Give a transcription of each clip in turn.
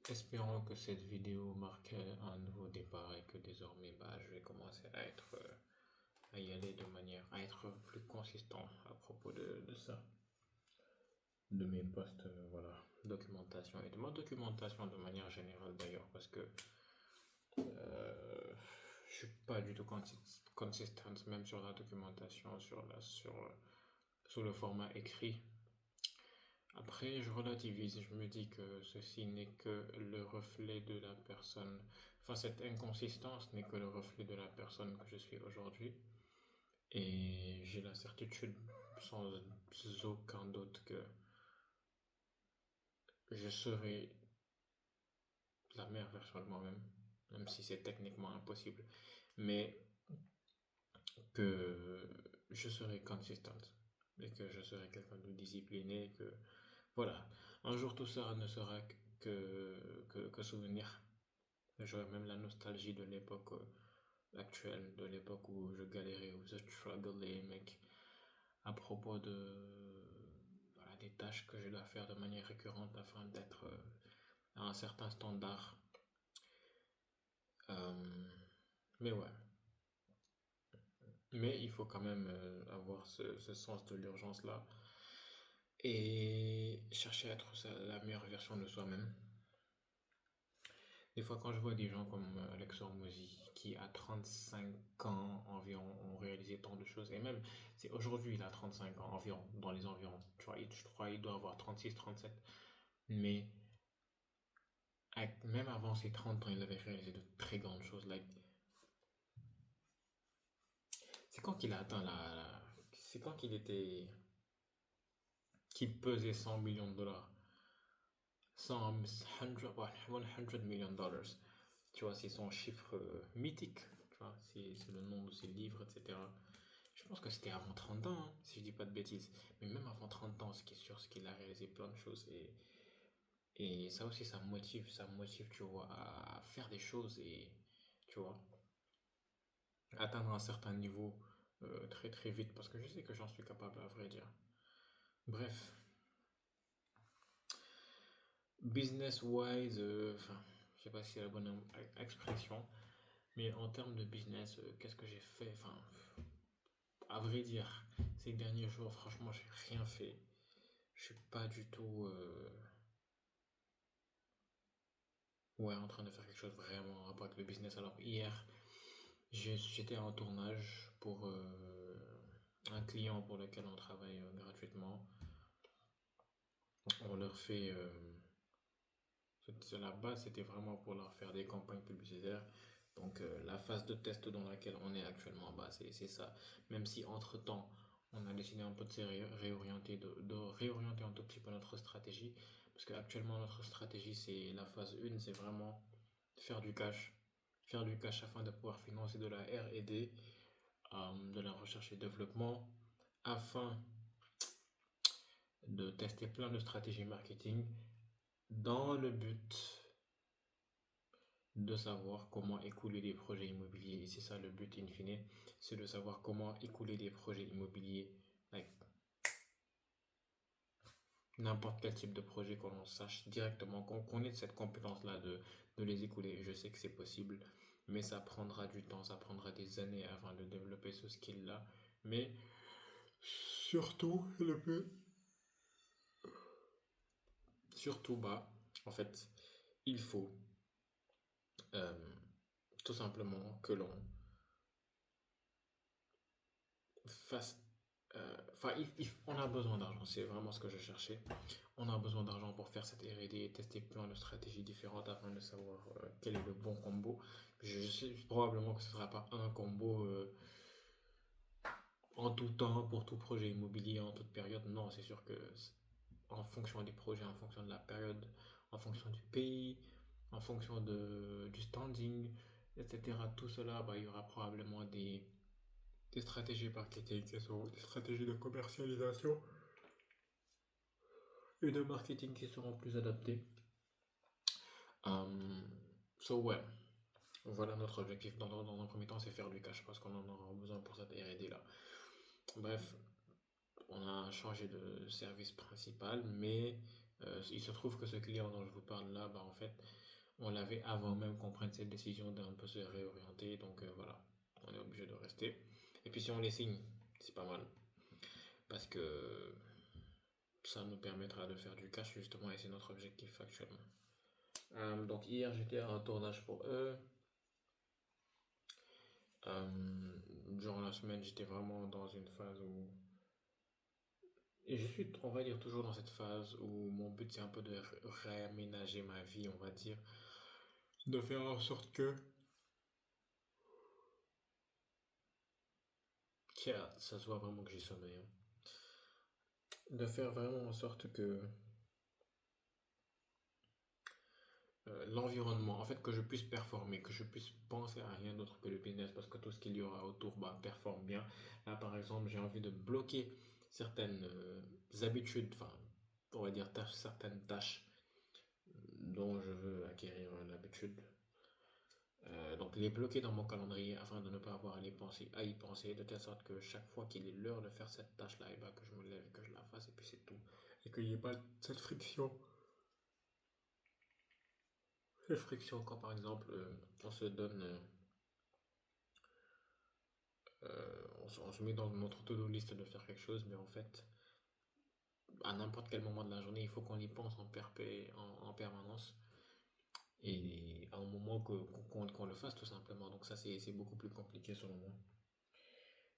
Espérons que cette vidéo marque un nouveau départ et que désormais je vais commencer à y aller de manière à être plus consistant à propos de ça, de mes posts, voilà, documentation et de ma documentation de manière générale d'ailleurs, parce que je suis pas du tout consistant même sur la documentation, sur le format écrit. Après, je relativise, je me dis que ceci n'est que le reflet de la personne, enfin cette inconsistance n'est que le reflet de la personne que je suis aujourd'hui. Et j'ai la certitude, sans aucun doute, que je serai la meilleure version de moi-même, même si c'est techniquement impossible, mais que je serai consistante et que je serai quelqu'un de discipliné, que voilà, un jour tout ça ne sera que souvenir. J'aurais même la nostalgie de l'époque actuelle, de l'époque où je galérais, où je strugglais, mec, à propos voilà, des tâches que je dois faire de manière récurrente afin d'être à un certain standard. Euh, mais ouais, mais il faut quand même avoir ce sens de l'urgence-là et chercher à être la meilleure version de soi-même. Des fois, quand je vois des gens comme Alex Hormozy, qui à 35 ans environ ont réalisé tant de choses, et même, c'est aujourd'hui, il a 35 ans environ, dans les environs, tu vois, je crois qu'il doit avoir 36, 37, mais même avant ses 30 ans, il avait réalisé de très grandes choses. Like, c'est quand qu'il a atteint c'est quand qu'il pesait 100 millions de dollars, 100, 100 million dollars. Tu vois, c'est son chiffre mythique, tu vois, c'est le nom de ses livres, etc. Je pense que c'était avant 30 ans, hein, si je dis pas de bêtises. Mais même avant 30 ans, ce qui est sûr, c'est qu'il a réalisé plein de choses. Et ça aussi, ça me motive, tu vois, à faire des choses et, tu vois, atteindre un certain niveau très très vite. Parce que je sais que j'en suis capable, à vrai dire. Bref, business-wise, enfin, je sais pas si c'est la bonne expression, mais en termes de business, qu'est-ce que j'ai fait? Enfin, à vrai dire, ces derniers jours, franchement, j'ai rien fait. Je suis pas du tout ouais, en train de faire quelque chose vraiment en rapport avec le business. Alors hier, j'étais en tournage pour un client pour lequel on travaille gratuitement. On leur fait la base, c'était vraiment pour leur faire des campagnes publicitaires. Donc la phase de test dans laquelle on est actuellement, c'est ça. Même si entre-temps, on a décidé un peu de se réorienter, de réorienter un tout petit peu notre stratégie. Parce qu'actuellement, notre stratégie, c'est la phase 1, c'est vraiment faire du cash. Faire du cash afin de pouvoir financer de la R&D, de la recherche et développement, afin de tester plein de stratégies marketing dans le but de savoir comment écouler des projets immobiliers. Et c'est ça le but in fine, c'est de savoir comment écouler des projets immobiliers, like, n'importe quel type de projet qu'on sache directement, qu'on connaisse cette compétence-là de les écouler. Je sais que c'est possible, mais ça prendra du temps, ça prendra des années avant de développer ce skill-là. Mais surtout, surtout, en fait, il faut euh, tout simplement que l'on fasse. Enfin, on a besoin d'argent, c'est vraiment ce que je cherchais. On a besoin d'argent pour faire cette R&D et tester plein de stratégies différentes afin de savoir quel est le bon combo. Je sais probablement que ce ne sera pas un combo en tout temps, pour tout projet immobilier, en toute période. Non, c'est sûr que en fonction des projets, en fonction de la période, en fonction du pays, en fonction du standing, etc. Tout cela, il y aura probablement des stratégies marketing qui seront, des stratégies de commercialisation et de marketing qui seront plus adaptées. Um, so ouais, voilà notre objectif dans un premier temps, c'est faire du cash parce qu'on en aura besoin pour cette R&D là. Bref, on a changé de service principal, mais Il se trouve que ce client dont je vous parle là, bah, en fait, on l'avait avant même qu'on prenne cette décision d'un peu se réorienter. Donc voilà, on est obligé de rester. Et puis si on les signe, c'est pas mal. Parce que ça nous permettra de faire du cash justement et c'est notre objectif actuellement. Donc hier j'étais à un tournage pour eux. Durant la semaine j'étais vraiment dans une phase où... Et je suis, on va dire, toujours dans cette phase où mon but c'est un peu de réaménager ma vie, on va dire. De faire en sorte que... Tiens, ça se voit vraiment que j'ai sommeil, hein. De faire vraiment en sorte que l'environnement, en fait, que je puisse performer, que je puisse penser à rien d'autre que le business, parce que tout ce qu'il y aura autour bah, performe bien. Là, par exemple, j'ai envie de bloquer certaines habitudes, enfin, on va dire certaines tâches dont je veux acquérir l'habitude. Donc les bloquer dans mon calendrier afin de ne pas avoir à y penser, de telle sorte que chaque fois qu'il est l'heure de faire cette tâche-là, et ben, que je me lève et que je la fasse, et puis c'est tout. Et qu'il n'y ait pas cette friction. Cette friction quand par exemple on se donne on se met dans notre to-do list de faire quelque chose, mais en fait, à n'importe quel moment de la journée, il faut qu'on y pense en permanence. Et à un moment qu'on le fasse tout simplement. Donc ça, c'est beaucoup plus compliqué selon moi.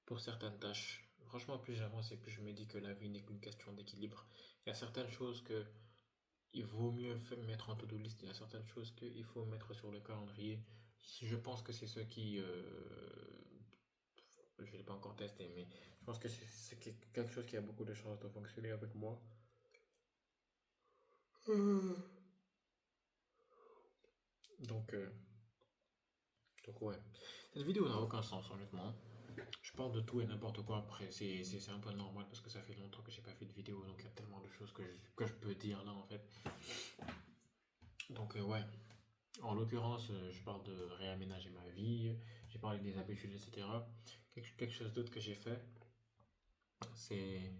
Pour certaines tâches, franchement, plus j'avance et plus je me dis que la vie n'est qu'une question d'équilibre. Il y a certaines choses que il vaut mieux mettre en to-do list. Il y a certaines choses qu'il faut mettre sur le calendrier. Si je pense que c'est ce qui je ne l'ai pas encore testé, mais je pense que c'est quelque chose qui a beaucoup de chances de fonctionner avec moi. Donc, euh, donc ouais. Cette vidéo n'a aucun sens, honnêtement. Je parle de tout et n'importe quoi. Après, c'est un peu normal parce que ça fait longtemps que j'ai pas fait de vidéo, donc il y a tellement de choses que je peux dire là en fait. Donc, ouais. En l'occurrence, je parle de réaménager ma vie, j'ai parlé des habitudes, etc. Quelque chose d'autre que j'ai fait, c'est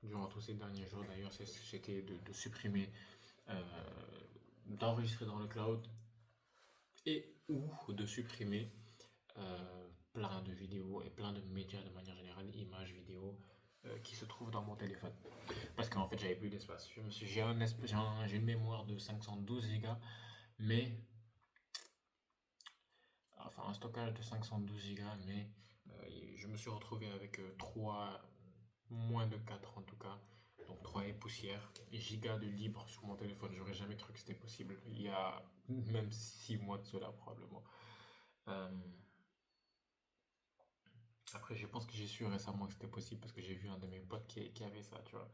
durant tous ces derniers jours d'ailleurs, c'était de supprimer, euh, d'enregistrer dans le cloud et ou de supprimer plein de vidéos et plein de médias de manière générale, images, vidéos, qui se trouvent dans mon téléphone. Parce qu'en fait, j'avais plus d'espace. J'ai une mémoire de 512 gigas, mais enfin un stockage de 512 gigas, mais je me suis retrouvé avec 3, moins de 4 en tout cas, donc 3 et poussière, et gigas de libre sur mon téléphone. J'aurais jamais cru que c'était possible. Il y a même 6 mois de cela probablement. Euh, Après, je pense que j'ai su récemment que c'était possible parce que j'ai vu un de mes potes qui avait ça, tu vois.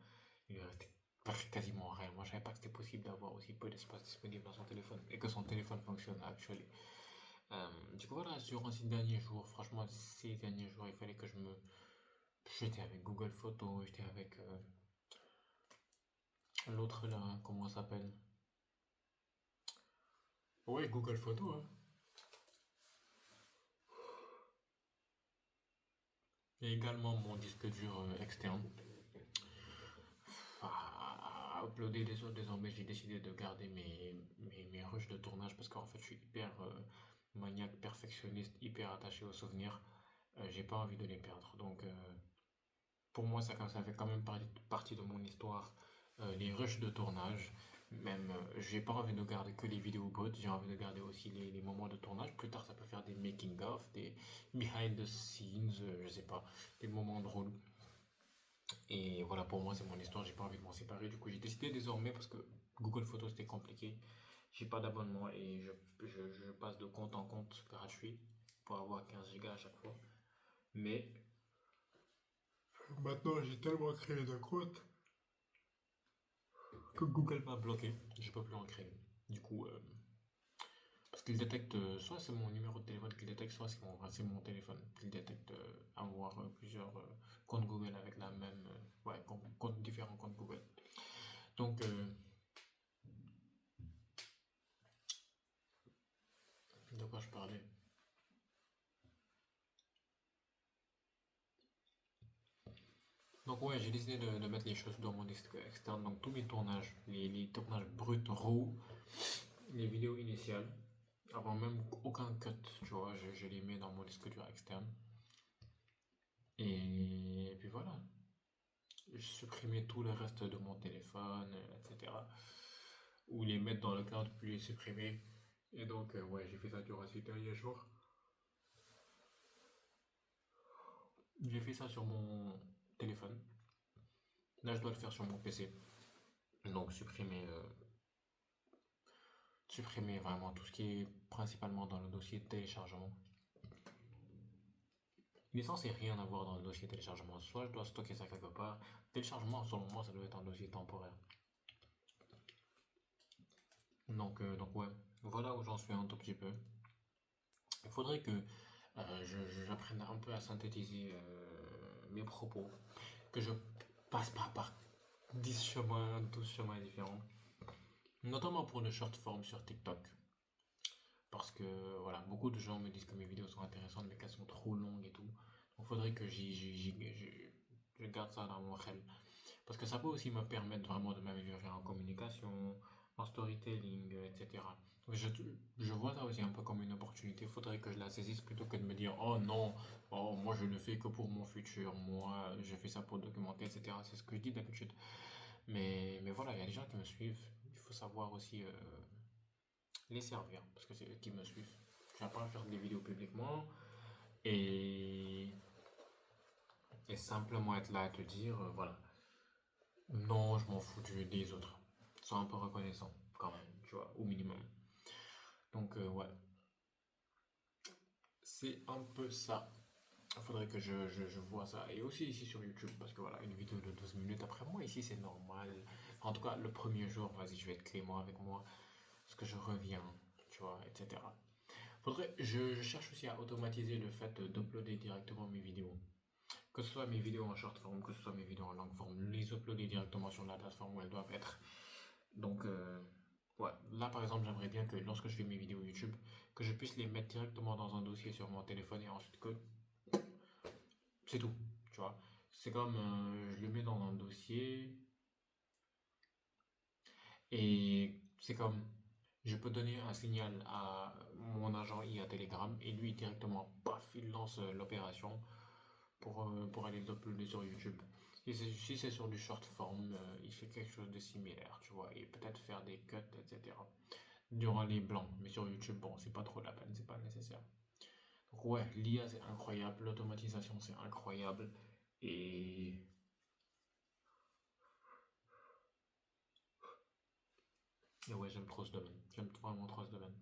Il lui restait quasiment rien. Moi, je savais pas que c'était possible d'avoir aussi peu d'espace disponible dans son téléphone et que son téléphone fonctionne actuellement. Du coup, voilà, durant ces derniers jours, franchement, ces derniers jours, il fallait que je me. J'étais avec Google Photos, j'étais avec l'autre là, hein, comment ça s'appelle? Ouais, Google Photos, hein. Et également mon disque dur externe. À uploader désormais, j'ai décidé de garder mes rushs de tournage parce qu'en fait, je suis hyper maniaque, perfectionniste, hyper attaché aux souvenirs. J'ai pas envie de les perdre. Donc, pour moi, ça fait quand même partie de mon histoire. Les rushs de tournage, même, j'ai pas envie de garder que les vidéos brutes, j'ai envie de garder aussi les moments de tournage. Plus tard, ça peut faire des making-of, des behind the scenes, je sais pas, des moments drôles. Et voilà, pour moi, c'est mon histoire, j'ai pas envie de m'en séparer. Du coup, j'ai décidé désormais, parce que Google Photos c'était compliqué, j'ai pas d'abonnement et je passe de compte en compte gratuit pour avoir 15 gigas à chaque fois. Mais maintenant, j'ai tellement créé de comptes que Google m'a bloqué. Je peux plus en créer. Du coup, parce qu'il détecte, soit c'est mon numéro de téléphone qu'il détecte, soit c'est mon téléphone qu'il détecte avoir plusieurs comptes Google avec la même, ouais, différents comptes Google. Donc, de quoi je parlais? Donc ouais, j'ai décidé de mettre les choses dans mon disque externe. Donc tous mes tournages, les tournages bruts, raw, les vidéos initiales, avant même aucun cut, tu vois, je les mets dans mon disque dur externe. Et puis voilà, je supprimais tout le reste de mon téléphone, etc. Ou les mettre dans le cloud puis les supprimer. Et donc ouais, j'ai fait ça durant ces derniers jours. J'ai fait ça sur mon téléphone. Là, je dois le faire sur mon PC. Donc supprimer vraiment tout ce qui est principalement dans le dossier téléchargement. Il est censé rien avoir dans le dossier téléchargement. Soit je dois stocker ça quelque part. Téléchargement, selon moi, ça doit être un dossier temporaire. Donc ouais, voilà où j'en suis un tout petit peu. Il faudrait que j'apprenne un peu à synthétiser mes propos. Que je passe pas par 10 chemins, 12 chemins différents. Notamment pour le short form sur TikTok. Parce que voilà, beaucoup de gens me disent que mes vidéos sont intéressantes mais qu'elles sont trop longues et tout. Donc il faudrait que je garde ça dans mon xel. Parce que ça peut aussi me permettre vraiment de m'améliorer en communication, en storytelling, etc. Je, je vois ça aussi un peu comme une opportunité. Il faudrait que je la saisisse plutôt que de me dire oh non, oh, moi je le fais que pour mon futur, moi je fais ça pour documenter, etc. C'est ce que je dis d'habitude. Mais voilà, il y a des gens qui me suivent. Il faut savoir aussi les servir parce que c'est eux qui me suivent. Je ne vais pas faire des vidéos publiquement et, et simplement être là à te dire voilà, non, je m'en fous des autres. Sois un peu reconnaissant, quand même, tu vois, au minimum. Donc, ouais, c'est un peu ça. Il faudrait que je vois ça. Et aussi ici sur YouTube, parce que voilà, une vidéo de 12 minutes, après moi, ici, c'est normal. En tout cas, le premier jour, vas-y, je vais être clément avec moi, parce que je reviens, tu vois, etc. Je cherche aussi à automatiser le fait d'uploader directement mes vidéos. Que ce soit mes vidéos en short form, que ce soit mes vidéos en long form, les uploader directement sur la plateforme où elles doivent être. Donc, ouais, là par exemple, j'aimerais bien que lorsque je fais mes vidéos YouTube, que je puisse les mettre directement dans un dossier sur mon téléphone et ensuite que c'est tout, tu vois. C'est comme je le mets dans un dossier et c'est comme je peux donner un signal à mon agent IA Telegram et lui directement, paf, il lance l'opération pour aller l'uploader sur YouTube. Si c'est sur du short form, il fait quelque chose de similaire, tu vois, et peut-être faire des cuts, etc. Durant les blancs. Mais sur YouTube, bon, c'est pas trop la peine, c'est pas nécessaire. Donc ouais, l'IA c'est incroyable, l'automatisation c'est incroyable. Et... et ouais, j'aime trop ce domaine. J'aime vraiment trop ce domaine.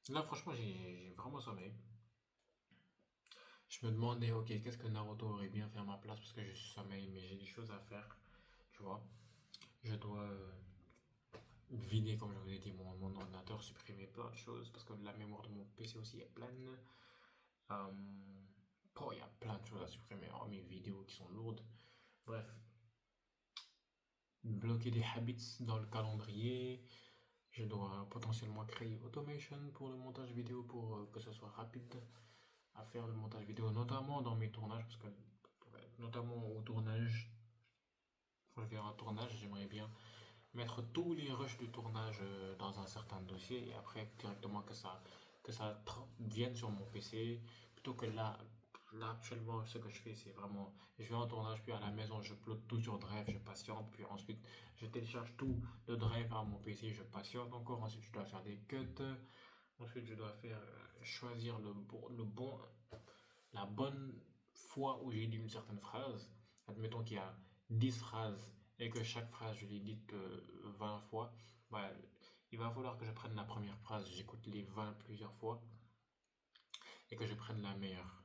Là, franchement, j'ai vraiment sommeil. Je me demandais, ok, qu'est-ce que Naruto aurait bien fait à ma place parce que j'ai sommeil, mais j'ai des choses à faire, tu vois. Je dois vider, comme je vous ai dit, mon ordinateur, supprimer plein de choses parce que la mémoire de mon PC aussi est pleine. Euh, oh, il y a plein de choses à supprimer. Oh, mes vidéos qui sont lourdes. Bref, bloquer des habits dans le calendrier. Je dois potentiellement créer automation pour le montage vidéo pour que ce soit rapide à faire le montage vidéo, notamment dans mes tournages, parce que ouais, notamment au tournage, quand je vais un tournage, j'aimerais bien mettre tous les rushs du tournage dans un certain dossier et après directement que ça vienne sur mon PC plutôt que là actuellement ce que je fais c'est vraiment je vais en tournage puis à la maison je upload tout sur Drive, je patiente puis ensuite je télécharge tout de Drive à mon PC, je patiente encore, ensuite je dois faire des cuts, ensuite je dois faire choisir la bonne fois où j'ai dit une certaine phrase. Admettons qu'il y a 10 phrases et que chaque phrase je l'ai dite 20 fois, bah, il va falloir que je prenne la première phrase, j'écoute les 20 plusieurs fois et que je prenne la meilleure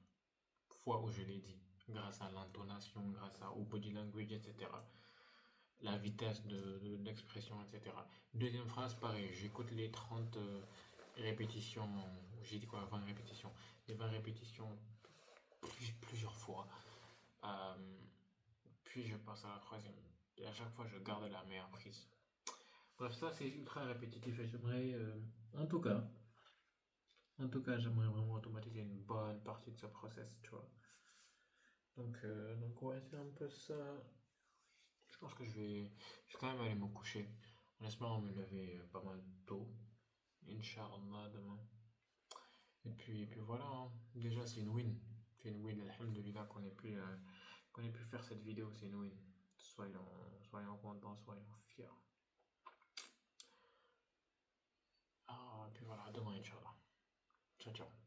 fois où je l'ai dit, grâce à l'intonation, au body language, etc. La vitesse d'expression, etc. Deuxième phrase, pareil, j'écoute les 30 répétitions, j'ai dit quoi, 20 répétitions, les 20 répétitions plusieurs fois. Euh, Puis je passe à la troisième. Et à chaque fois, je garde la meilleure prise. Bref, ça c'est ultra répétitif et j'aimerais, en tout cas, j'aimerais vraiment automatiser une bonne partie de ce process, tu vois. Donc ouais, c'est un peu ça. Je pense que je vais quand même aller me coucher. En espérant me lever pas mal tôt. Inch'Allah demain. Et puis voilà, hein. Déjà c'est une win. C'est une win, alhamdoulilah, qu'on ait pu faire cette vidéo, c'est une win. Soyons contents, soyons fiers. Ah, et puis voilà, à demain, Inch'Allah. Ciao, ciao.